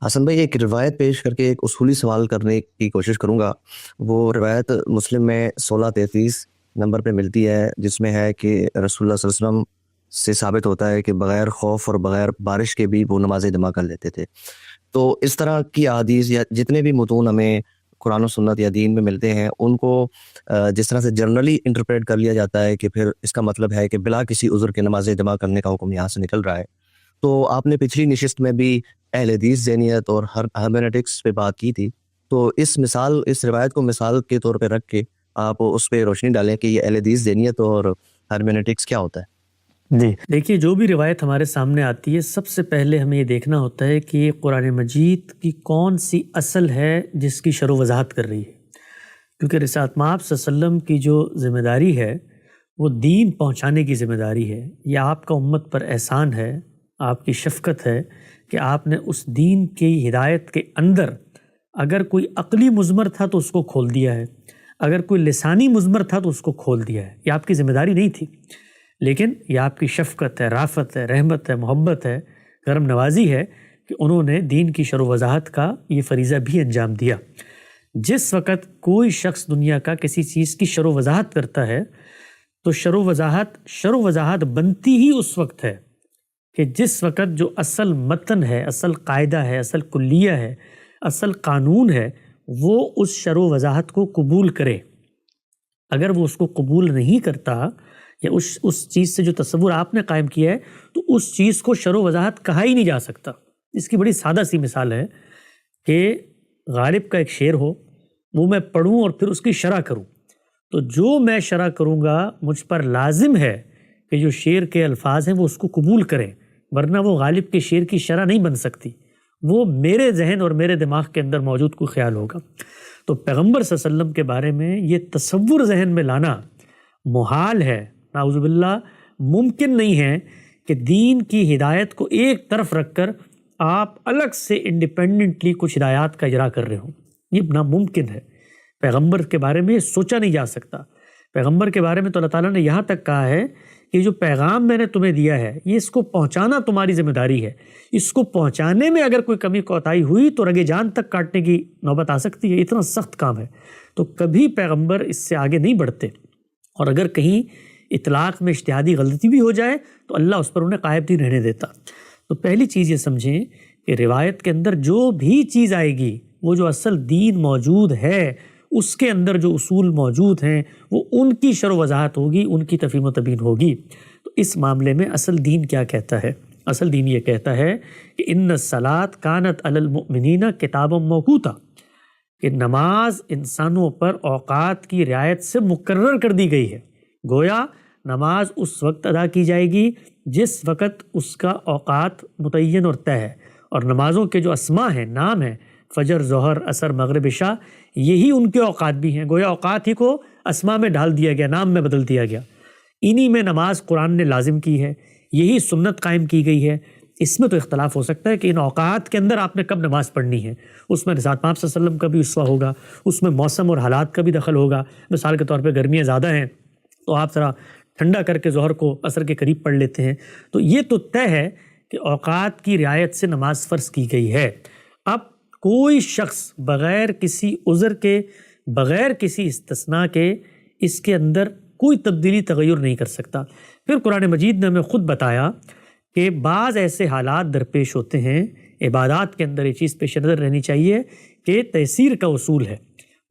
حسن بھائی، ایک روایت پیش کر کے ایک اصولی سوال کرنے کی کوشش کروں گا۔ وہ روایت مسلم میں 1633 نمبر پہ ملتی ہے، جس میں ہے کہ رسول اللہ صلی اللہ علیہ وسلم سے ثابت ہوتا ہے کہ بغیر خوف اور بغیر بارش کے بھی وہ نمازیں جمع کر لیتے تھے۔ تو اس طرح کی احادیث یا جتنے بھی متون ہمیں قرآن و سنت یا دین میں ملتے ہیں، ان کو جس طرح سے جنرلی انٹرپریٹ کر لیا جاتا ہے کہ پھر اس کا مطلب ہے کہ بلا کسی عذر کے نمازیں جمع کرنے کا حکم یہاں سے نکل رہا ہے۔ تو آپ نے پچھلی نشست میں بھی اہل حدیث ذہنیت اور ہرمیونیٹکس پہ بات کی تھی، تو اس روایت کو مثال کے طور پہ رکھ کے آپ اس پہ روشنی ڈالیں کہ یہ اہل حدیث ذہنیت اور ہرمیونیٹکس کیا ہوتا ہے۔ جی دیکھیے، جو بھی روایت ہمارے سامنے آتی ہے، سب سے پہلے ہمیں یہ دیکھنا ہوتا ہے کہ یہ قرآن مجید کی کون سی اصل ہے جس کی شرح و وضاحت کر رہی ہے، کیونکہ رسالت مآب صلی اللہ علیہ وسلم کی جو ذمہ داری ہے وہ دین پہنچانے کی ذمہ داری ہے۔ یہ آپ کا امت پر احسان ہے، آپ کی شفقت ہے کہ آپ نے اس دین کی ہدایت کے اندر اگر کوئی عقلی مضمر تھا تو اس کو کھول دیا ہے، اگر کوئی لسانی مضمر تھا تو اس کو کھول دیا ہے۔ یہ آپ کی ذمہ داری نہیں تھی، لیکن یہ آپ کی شفقت ہے، رافت ہے، رحمت ہے، محبت ہے، کرم نوازی ہے کہ انہوں نے دین کی شرح و وضاحت کا یہ فریضہ بھی انجام دیا۔ جس وقت کوئی شخص دنیا کا کسی چیز کی شرح و وضاحت کرتا ہے تو شرح و وضاحت بنتی ہی اس وقت ہے کہ جس وقت جو اصل متن ہے، اصل قاعدہ ہے، اصل کلیہ ہے، اصل قانون ہے، وہ اس شرح و وضاحت کو قبول کرے۔ اگر وہ اس کو قبول نہیں کرتا یا اس چیز سے جو تصور آپ نے قائم کیا ہے، تو اس چیز کو شرح و وضاحت کہا ہی نہیں جا سکتا۔ اس کی بڑی سادہ سی مثال ہے کہ غالب کا ایک شعر ہو، وہ میں پڑھوں اور پھر اس کی شرح کروں، تو جو میں شرح کروں گا مجھ پر لازم ہے کہ جو شعر کے الفاظ ہیں وہ اس کو قبول کریں، ورنہ وہ غالب کے شعر کی شرح نہیں بن سکتی، وہ میرے ذہن اور میرے دماغ کے اندر موجود کوئی خیال ہوگا۔ تو پیغمبر صلی اللہ علیہ وسلم کے بارے میں یہ تصور ذہن میں لانا محال ہے، نعوذ باللہ ممکن نہیں ہے کہ دین کی ہدایت کو ایک طرف رکھ کر آپ الگ سے انڈیپینڈنٹلی کچھ ہدایات کا اجرا کر رہے ہوں۔ یہ ناممکن ہے۔ پیغمبر کے بارے میں یہ سوچا نہیں جا سکتا۔ پیغمبر کے بارے میں تو اللہ تعالیٰ نے یہاں تک کہا ہے کہ جو پیغام میں نے تمہیں دیا ہے، یہ اس کو پہنچانا تمہاری ذمہ داری ہے۔ اس کو پہنچانے میں اگر کوئی کمی کوتاہی ہوئی تو رگے جان تک کاٹنے کی نوبت آ سکتی ہے۔ اتنا سخت کام ہے، تو کبھی پیغمبر اس سے آگے نہیں بڑھتے، اور اگر کہیں اطلاق میں اجتہادی غلطی بھی ہو جائے تو اللہ اس پر انہیں قائب نہیں رہنے دیتا۔ تو پہلی چیز یہ سمجھیں کہ روایت کے اندر جو بھی چیز آئے گی، وہ جو اصل دین موجود ہے، اس کے اندر جو اصول موجود ہیں، وہ ان کی شرح و وضاحت ہوگی، ان کی تفہیم و تبیین ہوگی۔ تو اس معاملے میں اصل دین کیا کہتا ہے؟ اصل دین یہ کہتا ہے کہ ان الصلاۃ کانت علی المؤمنین کتابا موقوتا، کہ نماز انسانوں پر اوقات کی رعایت سے مقرر کر دی گئی ہے۔ گویا نماز اس وقت ادا کی جائے گی جس وقت اس کا اوقات متعین اور طے ہے، اور نمازوں کے جو اسماء ہیں، نام ہیں، فجر، ظہر، عصر، مغرب، عشاء، یہی ان کے اوقات بھی ہیں۔ گویا اوقات ہی کو اسماء میں ڈال دیا گیا، نام میں بدل دیا گیا۔ انہی میں نماز قرآن نے لازم کی ہے، یہی سنت قائم کی گئی ہے۔ اس میں تو اختلاف ہو سکتا ہے کہ ان اوقات کے اندر آپ نے کب نماز پڑھنی ہے، اس میں رسالت مآب صلی اللہ علیہ وسلم کا بھی اسوہ ہوگا، اس میں موسم اور حالات کا بھی دخل ہوگا۔ مثال کے طور پہ گرمیاں زیادہ ہیں تو آپ ذرا ٹھنڈا کر کے ظہر کو عصر کے قریب پڑھ لیتے ہیں۔ تو یہ تو طے ہے کہ اوقات کی رعایت سے نماز فرض کی گئی ہے۔ اب کوئی شخص بغیر کسی عذر کے، بغیر کسی استثناء کے اس کے اندر کوئی تبدیلی تغیر نہیں کر سکتا۔ پھر قرآن مجید نے ہمیں خود بتایا کہ بعض ایسے حالات درپیش ہوتے ہیں، عبادات کے اندر یہ چیز پیش نظر رہنی چاہیے کہ تیسیر کا اصول ہے،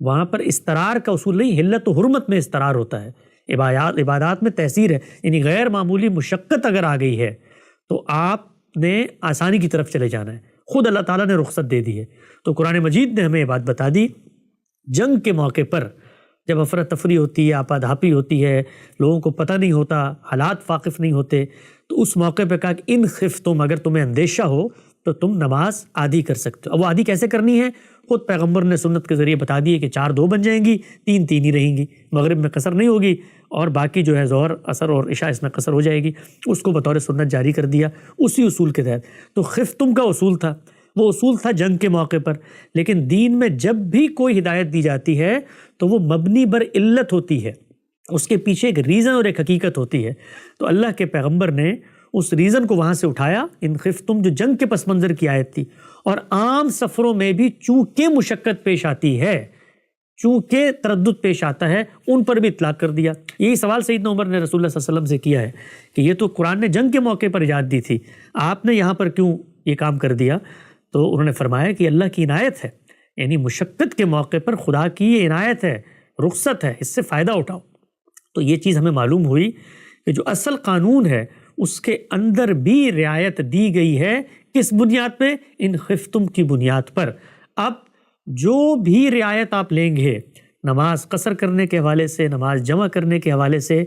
وہاں پر استرار کا اصول نہیں، حلت و حرمت میں استرار ہوتا ہے۔ عبادات میں تیسیر ہے، یعنی غیر معمولی مشقت اگر آ گئی ہے تو آپ نے آسانی کی طرف چلے جانا ہے، خود اللہ تعالیٰ نے رخصت دے دی ہے۔ تو قرآن مجید نے ہمیں یہ بات بتا دی، جنگ کے موقع پر جب افراتفری ہوتی ہے، آپادھاپی ہوتی ہے، لوگوں کو پتہ نہیں ہوتا، حالات واقف نہیں ہوتے، تو اس موقع پہ کہا کہ ان خفتم، اگر تمہیں اندیشہ ہو تو تم نماز آدھی کر سکتے ہو۔ اب وہ آدھی کیسے کرنی ہے؟ خود پیغمبر نے سنت کے ذریعے بتا دیے کہ 4 2 بن جائیں گی، 3 3 ہی رہیں گی، مغرب میں قصر نہیں ہوگی، اور باقی جو ہے ظہر، عصر اور عشاء اس میں قصر ہو جائے گی۔ اس کو بطور سنت جاری کر دیا اسی اصول کے تحت۔ تو خفتم کا اصول تھا، وہ اصول تھا جنگ کے موقع پر۔ لیکن دین میں جب بھی کوئی ہدایت دی جاتی ہے تو وہ مبنی بر علت ہوتی ہے، اس کے پیچھے ایک ریزن اور ایک حقیقت ہوتی ہے۔ تو اللہ کے پیغمبر نے اس ریزن کو وہاں سے اٹھایا، ان خفتم جو جنگ کے پس منظر کی آیت تھی، اور عام سفروں میں بھی چونکہ مشقت پیش آتی ہے، چونکہ تردد پیش آتا ہے، ان پر بھی اطلاق کر دیا۔ یہی سوال سیدنا عمر نے رسول اللہ صلی اللہ علیہ وسلم سے کیا ہے کہ یہ تو قرآن نے جنگ کے موقع پر ایجاد دی تھی، آپ نے یہاں پر کیوں یہ کام کر دیا؟ تو انہوں نے فرمایا کہ اللہ کی عنایت ہے، یعنی مشقت کے موقع پر خدا کی یہ عنایت ہے، رخصت ہے، اس سے فائدہ اٹھاؤ۔ تو یہ چیز ہمیں معلوم ہوئی کہ جو اصل قانون ہے اس کے اندر بھی رعایت دی گئی ہے، کس بنیاد پہ؟ ان خفتم کی بنیاد پر۔ اب جو بھی رعایت آپ لیں گے، نماز قصر کرنے کے حوالے سے، نماز جمع کرنے کے حوالے سے،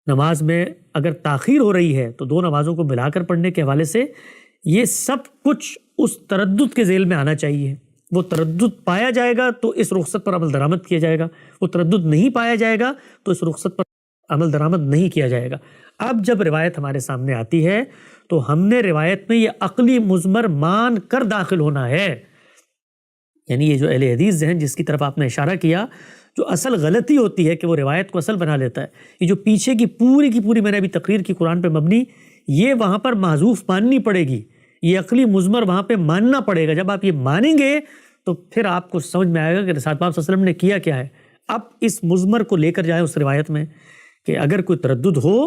نماز میں اگر تاخیر ہو رہی ہے تو 2 نمازوں کو ملا کر پڑھنے کے حوالے سے، یہ سب کچھ اس تردد کے ذیل میں آنا چاہیے۔ وہ تردد پایا جائے گا تو اس رخصت پر عمل درآمد کیا جائے گا، وہ تردد نہیں پایا جائے گا تو اس رخصت پر عمل درآمد نہیں کیا جائے گا۔ اب جب روایت ہمارے سامنے آتی ہے تو ہم نے روایت میں یہ عقلی مضمر مان کر داخل ہونا ہے، یعنی یہ جو اہل حدیث ذہن جس کی طرف آپ نے اشارہ کیا، جو اصل غلطی ہوتی ہے کہ وہ روایت کو اصل بنا لیتا ہے، یہ جو پیچھے کی پوری میں نے ابھی تقریر کی قرآن پہ مبنی، یہ وہاں پر معذوف ماننی پڑے گی، یہ عقلی مضمر وہاں پہ ماننا پڑے گا۔ جب آپ یہ مانیں گے تو پھر آپ کو سمجھ میں آئے گا کہ رسول پاک صلی اللہ علیہ وسلم نے کیا کیا ہے۔ اب اس مضمر کو لے کر جائیں اس روایت میں کہ اگر کوئی تردد ہو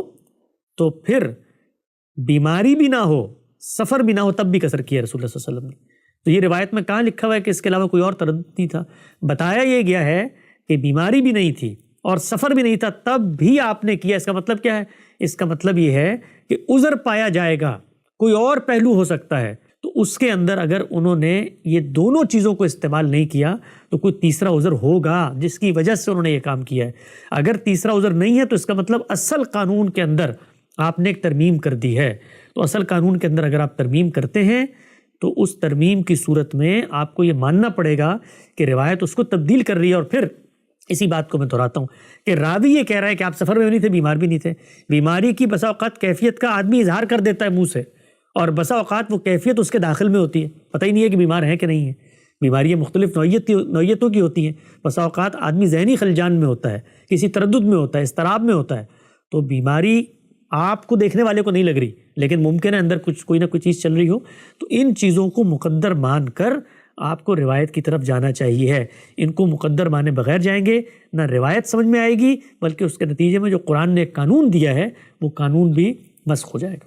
تو پھر بیماری بھی نہ ہو، سفر بھی نہ ہو، تب بھی قصر کیا رسول اللہ صلی اللہ علیہ وسلم نے۔ تو یہ روایت میں کہاں لکھا ہوا ہے کہ اس کے علاوہ کوئی اور تردد نہیں تھا؟ بتایا یہ گیا ہے کہ بیماری بھی نہیں تھی اور سفر بھی نہیں تھا، تب بھی آپ نے کیا۔ اس کا مطلب کیا ہے؟ اس کا مطلب یہ ہے کہ عذر پایا جائے گا، کوئی اور پہلو ہو سکتا ہے، تو اس کے اندر اگر انہوں نے یہ دونوں چیزوں کو استعمال نہیں کیا تو کوئی تیسرا عذر ہوگا جس کی وجہ سے انہوں نے یہ کام کیا ہے۔ اگر تیسرا عذر نہیں ہے تو اس کا مطلب اصل قانون کے اندر آپ نے ایک ترمیم کر دی ہے۔ تو اصل قانون کے اندر اگر آپ ترمیم کرتے ہیں تو اس ترمیم کی صورت میں آپ کو یہ ماننا پڑے گا کہ روایت اس کو تبدیل کر رہی ہے۔ اور پھر اسی بات کو میں دہراتا ہوں کہ راوی یہ کہہ رہا ہے کہ آپ سفر میں بھی نہیں تھے، بیمار بھی نہیں تھے۔ بیماری کی بسا اوقات کیفیت کا آدمی اظہار کر دیتا ہے منہ سے، اور بسا اوقات وہ کیفیت اس کے داخل میں ہوتی ہے، پتہ ہی نہیں ہے کہ بیمار ہیں کہ نہیں ہیں۔ بیماریاں مختلف نوعیتوں کی ہوتی ہیں، بسا اوقات آدمی ذہنی خلجان میں ہوتا ہے، کسی تردد میں ہوتا ہے، اضطراب میں ہوتا ہے، تو بیماری آپ کو دیکھنے والے کو نہیں لگ رہی لیکن ممکن ہے اندر کوئی نہ کوئی چیز چل رہی ہو۔ تو ان چیزوں کو مقدر مان کر آپ کو روایت کی طرف جانا چاہیے ہے۔ ان کو مقدر مانے بغیر جائیں گے نہ روایت سمجھ میں آئے گی، بلکہ اس کے نتیجے میں جو قرآن نے قانون دیا ہے وہ قانون بھی مسخ ہو جائے گا۔